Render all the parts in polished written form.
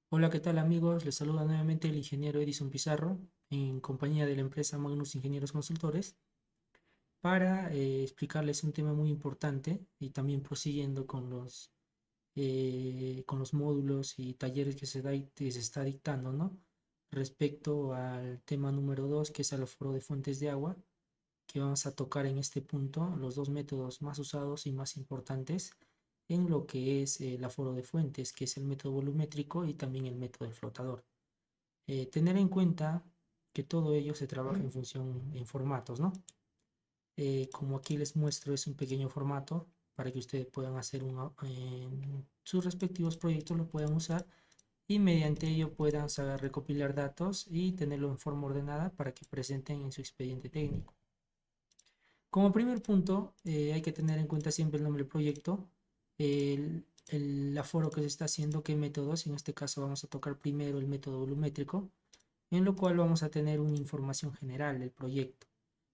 Hola, ¿qué tal amigos? Les saluda nuevamente el ingeniero Edison Pizarro en compañía de la empresa Magnus Ingenieros Consultores para explicarles un tema muy importante y también prosiguiendo con los módulos y talleres que se está dictando, ¿no? Respecto al tema número 2 que es el aforo de fuentes de agua, que vamos a tocar en este punto los dos métodos más usados y más importantes en lo que es el aforo de fuentes, que es el método volumétrico y también el método del flotador. Tener en cuenta que todo ello se trabaja en función en formatos, ¿no? Como aquí les muestro, es un pequeño formato para que ustedes puedan hacer en sus respectivos proyectos, lo puedan usar y mediante ello puedan saber recopilar datos y tenerlo en forma ordenada para que presenten en su expediente técnico. Como primer punto, hay que tener en cuenta siempre el nombre del proyecto, el aforo que se está haciendo, qué métodos. En este caso vamos a tocar primero el método volumétrico, en lo cual vamos a tener una información general del proyecto,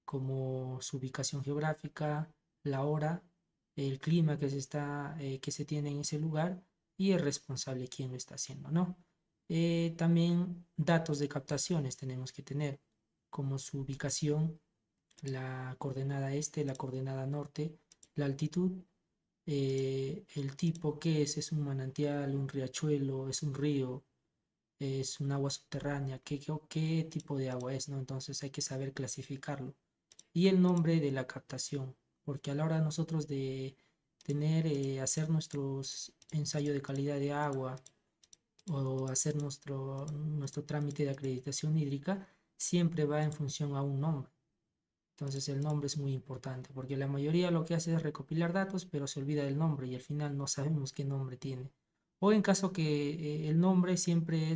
como su ubicación geográfica, la hora, el clima que se tiene en ese lugar y el responsable quién lo está haciendo, ¿no? También datos de captaciones tenemos que tener, como su ubicación, la coordenada este, la coordenada norte, la altitud, el tipo que es un manantial, un riachuelo, es un río, es un agua subterránea, qué tipo de agua es, ¿no? Entonces hay que saber clasificarlo. Y el nombre de la captación, porque a la hora nosotros de hacer nuestros ensayos de calidad de agua o hacer nuestro trámite de acreditación hídrica, siempre va en función a un nombre. Entonces el nombre es muy importante, porque la mayoría lo que hace es recopilar datos, pero se olvida del nombre y al final no sabemos qué nombre tiene. O en caso que el nombre siempre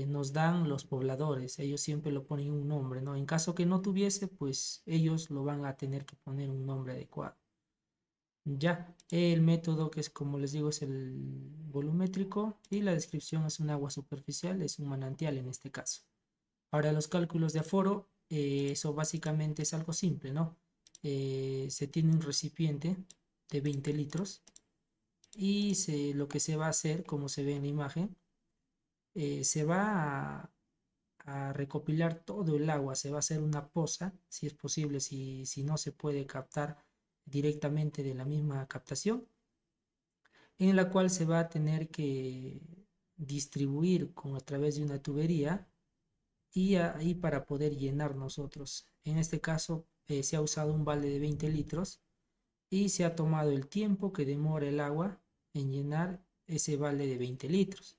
nos dan los pobladores, ellos siempre lo ponen un nombre, ¿no? En caso que no tuviese, pues ellos lo van a tener que poner un nombre adecuado. Ya, el método que es como les digo es el volumétrico y la descripción es un agua superficial, es un manantial en este caso. Ahora los cálculos de aforo, eso básicamente es algo simple, ¿no? Se tiene un recipiente de 20 litros y lo que se va a hacer, como se ve en la imagen, se va a recopilar todo el agua, se va a hacer una poza, si es posible, si no se puede captar directamente de la misma captación, en la cual se va a tener que distribuir a través de una tubería y ahí para poder llenar nosotros. En este caso se ha usado un balde de 20 litros y se ha tomado el tiempo que demora el agua en llenar ese balde de 20 litros.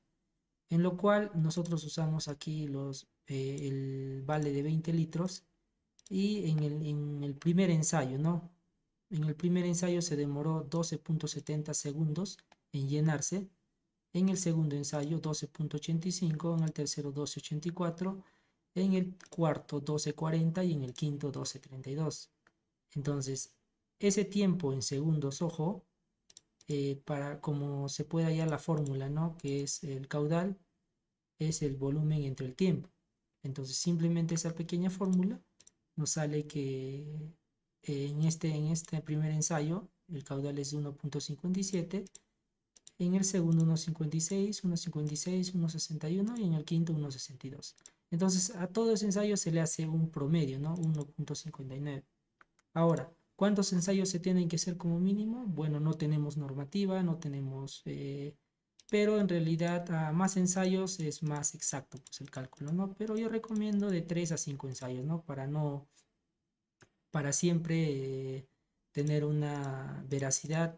En lo cual nosotros usamos aquí el balde de 20 litros y en el primer ensayo, ¿no? En el primer ensayo se demoró 12,70 segundos en llenarse, en el segundo ensayo 12,85, en el tercero 12,84, en el cuarto 12,40 y en el quinto 12,32. Entonces, ese tiempo en segundos, ojo, para como se puede hallar la fórmula, ¿no? Que es el caudal es el volumen entre el tiempo. Entonces, simplemente esa pequeña fórmula nos sale que en este primer ensayo el caudal es 1,57, en el segundo 1,56, 1,56, 1,61 y en el quinto 1,62. Entonces, a todo ese ensayo se le hace un promedio, ¿no? 1,59. Ahora, ¿cuántos ensayos se tienen que hacer como mínimo? Bueno, no tenemos normativa, no tenemos, pero en realidad a más ensayos es más exacto pues, el cálculo, ¿no? Pero yo recomiendo de 3 a 5 ensayos, ¿no? Para siempre tener una veracidad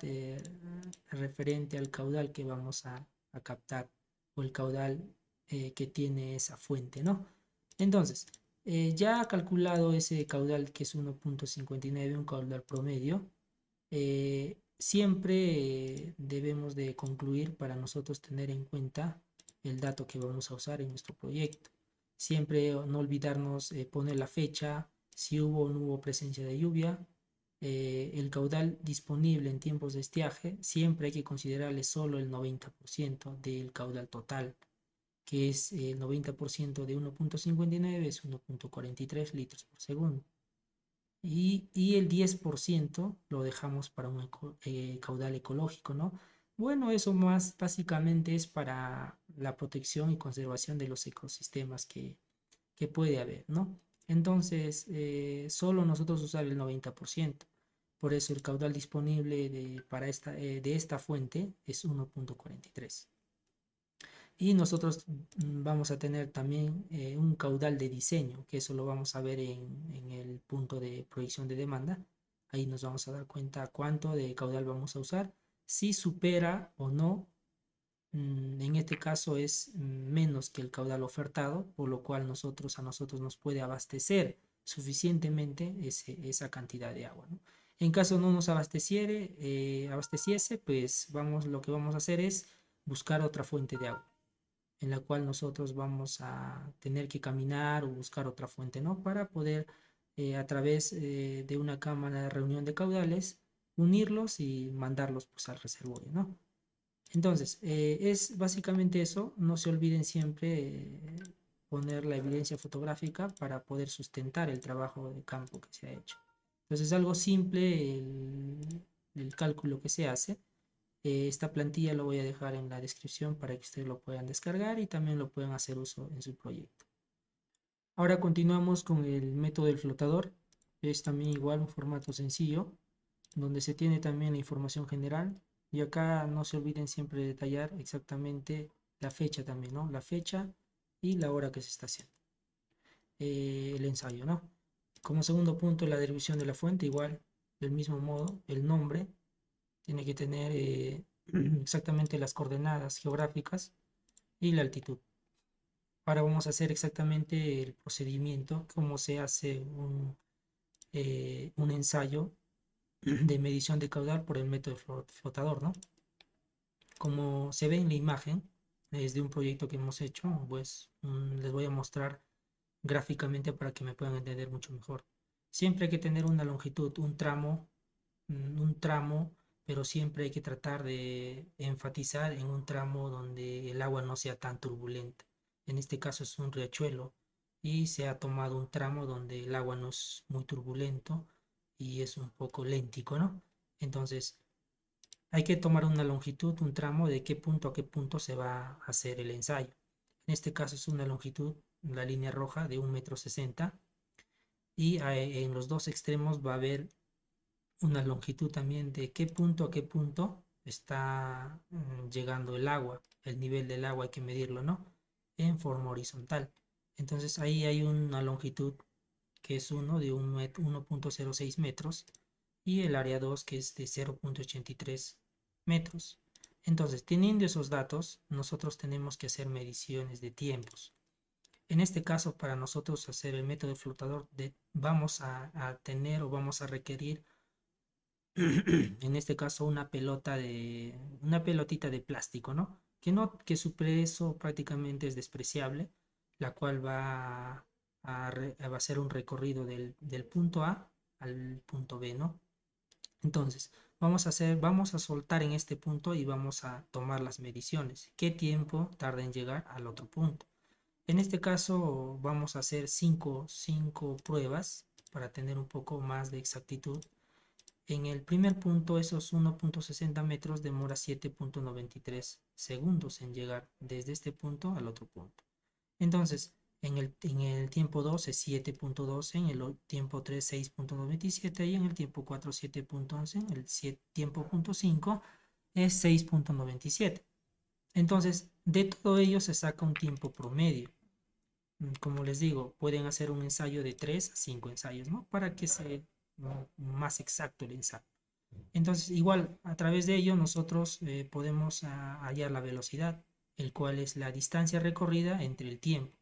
referente al caudal que vamos a captar o el caudal que tiene esa fuente, ¿no? Entonces, ya calculado ese caudal que es 1,59, un caudal promedio, siempre debemos de concluir para nosotros tener en cuenta el dato que vamos a usar en nuestro proyecto. Siempre no olvidarnos poner la fecha, si hubo o no hubo presencia de lluvia, el caudal disponible en tiempos de estiaje, siempre hay que considerarle solo el 90% del caudal total, que es el 90% de 1,59 es 1,43 litros por segundo. Y el 10% lo dejamos para un caudal ecológico, ¿no? Bueno, eso más básicamente es para la protección y conservación de los ecosistemas que puede haber, ¿no? Entonces, solo nosotros usar el 90%. Por eso el caudal disponible de esta fuente es 1.43. Y nosotros vamos a tener también un caudal de diseño, que eso lo vamos a ver en el punto de proyección de demanda. Ahí nos vamos a dar cuenta cuánto de caudal vamos a usar, si supera o no. En este caso es menos que el caudal ofertado, por lo cual a nosotros nos puede abastecer suficientemente esa cantidad de agua, ¿no? En caso no nos abasteciese, pues lo que vamos a hacer es buscar otra fuente de agua, en la cual nosotros vamos a tener que caminar o buscar otra fuente, ¿no? Para poder, a través de una cámara de reunión de caudales, unirlos y mandarlos pues al reservorio, ¿no? Entonces, es básicamente eso. No se olviden siempre poner la evidencia fotográfica para poder sustentar el trabajo de campo que se ha hecho. Entonces, es algo simple el cálculo que se hace. Esta plantilla lo voy a dejar en la descripción para que ustedes lo puedan descargar y también lo puedan hacer uso en su proyecto. Ahora continuamos con el método del flotador. Es también igual un formato sencillo, donde se tiene también la información general. Y acá no se olviden siempre de detallar exactamente la fecha también, ¿no? La fecha y la hora que se está haciendo el ensayo, ¿no? Como segundo punto, la descripción de la fuente, igual, del mismo modo, el nombre tiene que tener exactamente las coordenadas geográficas y la altitud. Ahora vamos a hacer exactamente el procedimiento, cómo se hace un ensayo de medición de caudal por el método flotador, ¿no? Como se ve en la imagen, es de un proyecto que hemos hecho, pues les voy a mostrar gráficamente para que me puedan entender mucho mejor. Siempre hay que tener una longitud, un tramo, pero siempre hay que tratar de enfatizar en un tramo donde el agua no sea tan turbulenta. En este caso es un riachuelo y se ha tomado un tramo donde el agua no es muy turbulento y es un poco léntico, ¿no? Entonces, hay que tomar una longitud, un tramo de qué punto a qué punto se va a hacer el ensayo. En este caso es una longitud, la línea roja de 1,60 m y en los dos extremos va a haber una longitud también de qué punto a qué punto está llegando el agua. El nivel del agua hay que medirlo, ¿no? En forma horizontal. Entonces ahí hay una longitud que es 1 de 1.06 metros y el área 2 que es de 0.83 metros. Entonces, teniendo esos datos, nosotros tenemos que hacer mediciones de tiempos. En este caso, para nosotros hacer el método flotador, vamos a tener o vamos a requerir, en este caso, una pelotita de plástico, ¿no? Que su peso prácticamente es despreciable, la cual va a hacer un recorrido del punto A al punto B, ¿no? Entonces, vamos a soltar en este punto y vamos a tomar las mediciones. ¿Qué tiempo tarda en llegar al otro punto? En este caso vamos a hacer cinco pruebas para tener un poco más de exactitud. En el primer punto, esos 1.60 metros demora 7.93 segundos en llegar desde este punto al otro punto. Entonces, en el tiempo 2 es 7.12, en el tiempo 3 6.97 y en el tiempo 4 7.11, en el tiempo punto 5 es 6.97. Entonces, de todo ello se saca un tiempo promedio. Como les digo, pueden hacer un ensayo de 3 a 5 ensayos, ¿no? Para que sea más exacto el ensayo. Entonces, igual, a través de ello nosotros podemos hallar la velocidad, el cual es la distancia recorrida entre el tiempo.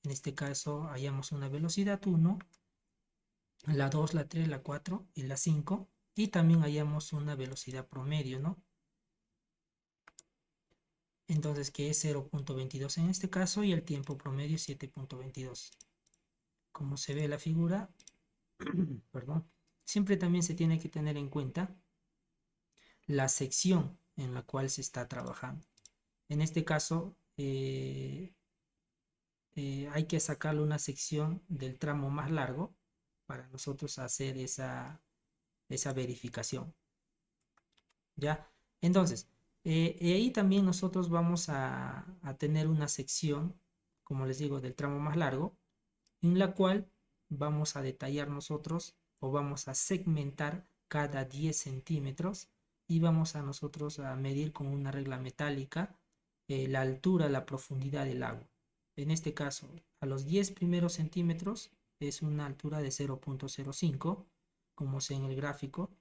En este caso, hallamos una velocidad 1, la 2, la 3, la 4 y la 5. Y también hallamos una velocidad promedio, ¿no? Entonces, que es 0.22 en este caso y el tiempo promedio es 7.22. Como se ve en la figura, perdón, siempre también se tiene que tener en cuenta la sección en la cual se está trabajando. En este caso, hay que sacarle una sección del tramo más largo para nosotros hacer esa verificación. ¿Ya? Entonces, Y ahí también nosotros vamos a tener una sección, como les digo, del tramo más largo, en la cual vamos a detallar nosotros o vamos a segmentar cada 10 centímetros y vamos a nosotros a medir con una regla metálica la altura, la profundidad del agua. En este caso, a los 10 primeros centímetros es una altura de 0.05, como se en el gráfico,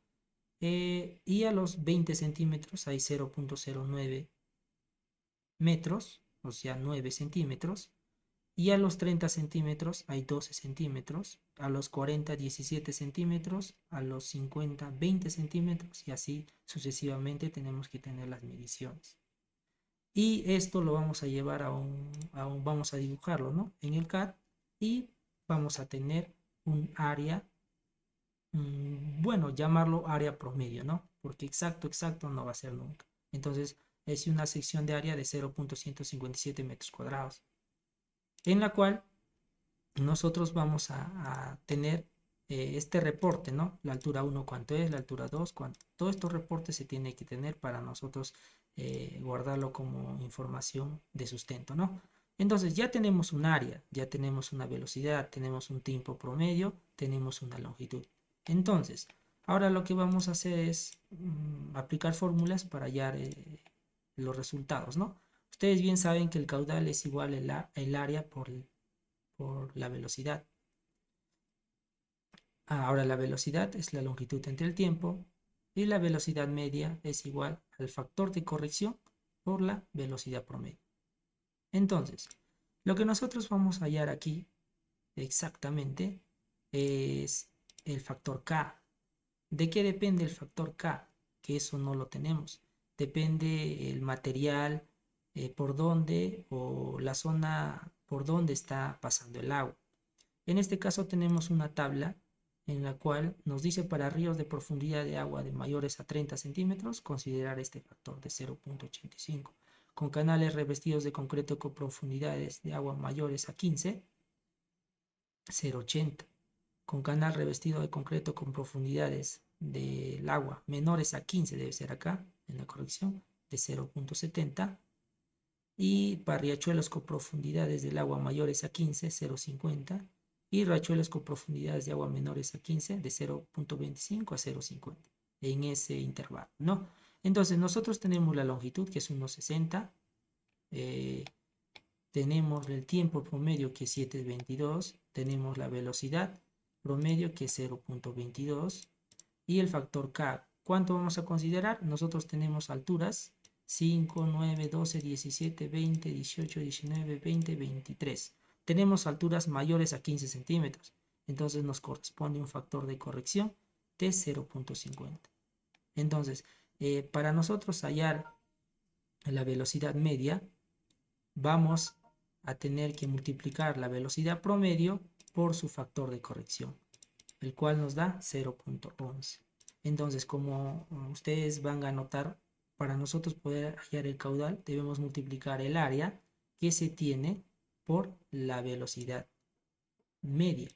y a los 20 centímetros hay 0.09 metros, o sea, 9 centímetros, y a los 30 centímetros hay 12 centímetros, a los 40 17 centímetros, a los 50 20 centímetros y así sucesivamente tenemos que tener las mediciones. Y esto lo vamos a llevar vamos a dibujarlo, ¿no? En el CAD y vamos a tener un área, bueno, llamarlo área promedio, ¿no? Porque exacto no va a ser nunca. Entonces es una sección de área de 0.157 metros cuadrados, en la cual nosotros vamos a tener este reporte, ¿no? La altura 1 cuánto es, la altura 2 cuánto. Todos estos reportes se tienen que tener para nosotros guardarlo como información de sustento, ¿no? Entonces ya tenemos un área, ya tenemos una velocidad, tenemos un tiempo promedio, tenemos una longitud. Entonces, ahora lo que vamos a hacer es aplicar fórmulas para hallar los resultados, ¿no? Ustedes bien saben que el caudal es igual el área por la velocidad. Ahora la velocidad es la longitud entre el tiempo y la velocidad media es igual al factor de corrección por la velocidad promedio. Entonces, lo que nosotros vamos a hallar aquí exactamente es el factor K. ¿De qué depende el factor K? Que eso no lo tenemos. Depende el material, por dónde o la zona por donde está pasando el agua. En este caso tenemos una tabla en la cual nos dice para ríos de profundidad de agua de mayores a 30 centímetros considerar este factor de 0.85. Con canales revestidos de concreto con profundidades de agua mayores a 15, 0.80. Con canal revestido de concreto con profundidades del agua menores a 15, debe ser acá en la corrección, de 0.70. Y para riachuelos con profundidades del agua mayores a 15, 0.50, y riachuelos con profundidades de agua menores a 15, de 0.25 a 0.50, en ese intervalo, ¿no? Entonces nosotros tenemos la longitud, que es 1.60, tenemos el tiempo promedio, que es 7.22, tenemos la velocidad promedio, que es 0.22, y el factor K. ¿Cuánto vamos a considerar? Nosotros tenemos alturas 5, 9, 12, 17, 20, 18, 19, 20, 23. Tenemos alturas mayores a 15 centímetros. Entonces nos corresponde un factor de corrección de 0.50. Entonces, para nosotros hallar la velocidad media, vamos a tener que multiplicar la velocidad promedio por su factor de corrección, el cual nos da 0.11. Entonces, como ustedes van a notar, para nosotros poder hallar el caudal, debemos multiplicar el área que se tiene por la velocidad media.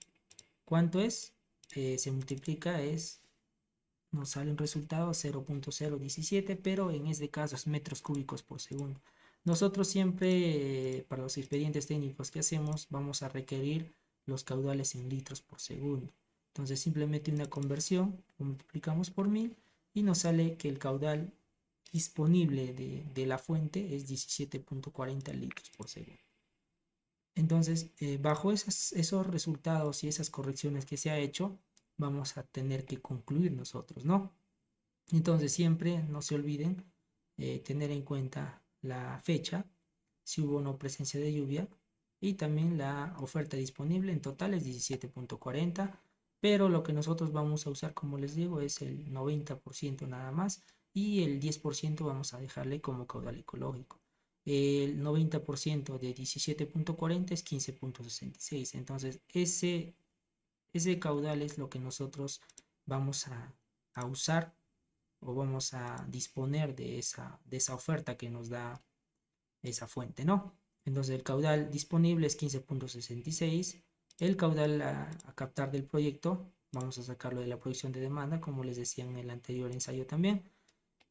¿Cuánto es? Se multiplica, nos sale un resultado 0.017, pero en este caso es metros cúbicos por segundo. Nosotros siempre, para los expedientes técnicos que hacemos, vamos a requerir los caudales en litros por segundo. Entonces simplemente una conversión, lo multiplicamos por 1000 y nos sale que el caudal disponible de la fuente es 17.40 litros por segundo. Entonces, bajo esos resultados y esas correcciones que se ha hecho, vamos a tener que concluir nosotros, ¿no? Entonces, siempre no se olviden tener en cuenta la fecha, si hubo o no presencia de lluvia, y también la oferta disponible. En total es 17.40, pero lo que nosotros vamos a usar, como les digo, es el 90% nada más, y el 10% vamos a dejarle como caudal ecológico. El 90% de 17.40 es 15.66. Entonces ese caudal es lo que nosotros vamos a usar o vamos a disponer de esa oferta que nos da esa fuente, ¿no? Entonces el caudal disponible es 15.66. El caudal a captar del proyecto, vamos a sacarlo de la proyección de demanda, como les decía en el anterior ensayo también,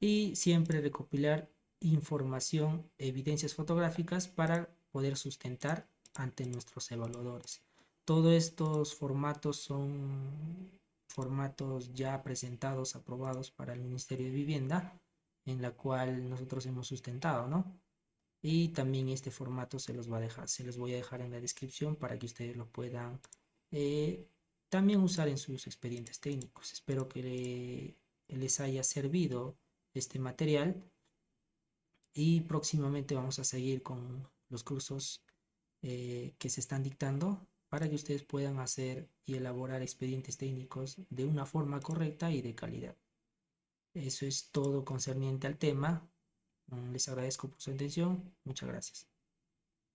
y siempre recopilar información, evidencias fotográficas para poder sustentar ante nuestros evaluadores. Todos estos formatos son formatos ya presentados, aprobados para el Ministerio de Vivienda, en la cual nosotros hemos sustentado, ¿no? Y también este formato se los va a dejar, se los voy a dejar en la descripción para que ustedes lo puedan eh, también usar en sus expedientes técnicos. Espero que les haya servido este material y próximamente vamos a seguir con los cursos que se están dictando para que ustedes puedan hacer y elaborar expedientes técnicos de una forma correcta y de calidad. Eso es todo concerniente al tema. Les agradezco por su atención. Muchas gracias.